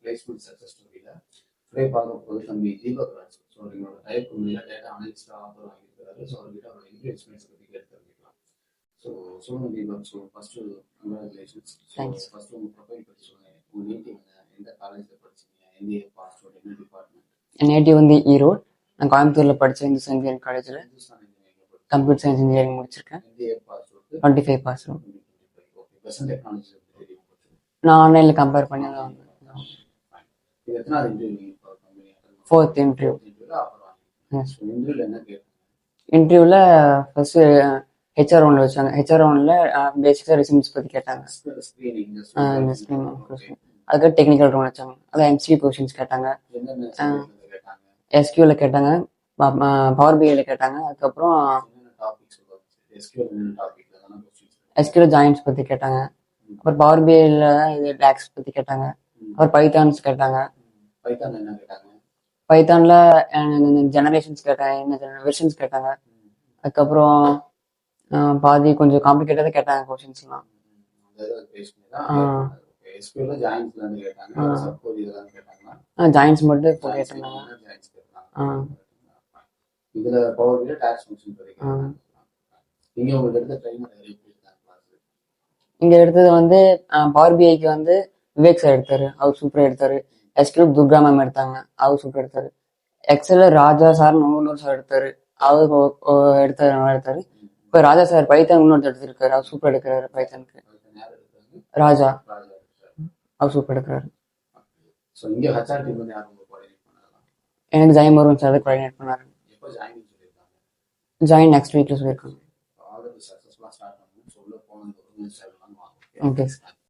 Placement success ஸ்டோரியில் today பார்க்க போது தம்பி தீபக் ராஜ். ஸோ எங்களோட டைப் கம்பெனியில் டேட்டா அனலிஸ்டாக ஆஃபர் வாங்கியிருக்காரு. ஸோ அவர்கிட்ட அவரோட இன்டர்வியூ எக்ஸ்பீரியன்ஸ் பற்றி கேட்டு தெரிஞ்சுக்கலாம். ஸோ சொல்லுங்கள் Deepak. So first congratulations. First உங்கள் ப்ரொஃபைல் பற்றி சொல்லுங்கள். உங்கள் நேட்டிவ் எந்த காலேஜில் படிச்சீங்க, எந்த இயர் பாஸ் அவுட், என்ன டிபார்ட்மெண்ட்? என் நேட்டிவ் வந்து ஈரோடு. நான் கோயம்புத்தூரில் படித்தேன். இந்துஸ்தான் இன்ஜினியரிங் காலேஜில் கம்ப்யூட்டர் சயின்ஸ் இன்ஜினியரிங் முடிச்சிருக்கேன். 25 பாஸ் அவுட். நான் ஆன்லைனில் கம்பேர் பண்ணி தான் வந்தேன். 4th interview. இன்டர்வியூவில் ஃபர்ஸ்ட் ஹெச்ஆர் ரவுண்டில் வச்சாங்க. ஹெச்ஆர் ரவுண்டில் பேசிக்காக ரெசியூம்ஸ் பற்றி கேட்டாங்க. அதுக்கு டெக்னிக்கல் ரவுண்ட் வச்சாங்க. அதான் எம்சிக்யூ கொஸ்டின்ஸ் கேட்டாங்க. எஸ்கியூல கேட்டாங்க, பவர் பிஐல கேட்டாங்க. அதுக்கப்புறம் எஸ்கியூல ஜாயின்ஸ் பற்றி கேட்டாங்க. அப்புறம் பவர் பிஐல டாக்ஸ் பற்றி கேட்டாங்க. அப்புறம் பைத்தான்ஸ் கேட்டாங்க. பைத்தான்ல ஜெனரேஷன்ஸ் கேட்டாங்க, என்ன வெர்ஷன்ஸ் கேட்டாங்க. அதுக்கப்புறம் பாதி கொஞ்சம் காம்ப்ளிகேட்டடாக கேட்டாங்க கொஸ்டின்ஸ்லாம். ஜாயின்ஸ் மட்டும் இப்போ கேட்டிருந்தாங்க. இங்க எடுத்தது வந்து பவர் பிஐக்கு வந்து விவேக் சார் எடுத்தாரு, அவர் சூப்பரா எடுத்தாரு. எஸ்கியூ துர்கா மேம் எடுத்தாங்க, அவர் சூப்பர் எடுத்தாரு. எக்ஸல் ராஜா சார் இன்னொரு சார் எடுத்தாரு, அவர் எடுத்தாரு. இப்ப ராஜா சார் பைத்தான் இன்னொருத்தர் எடுத்திருக்காரு, அவர் சூப்பர் எடுக்கிறாரு. பைத்தானுக்கு ராஜா அவர் சூப்பர் எடுக்கிறாரு. எனக்கு ஜாயின் வரும் சார் கோஆர்டினேட் பண்ணாரு. ஜாயின் நெக்ஸ்ட் வீக்ல சொல்லியிருக்காங்க. Okay sir.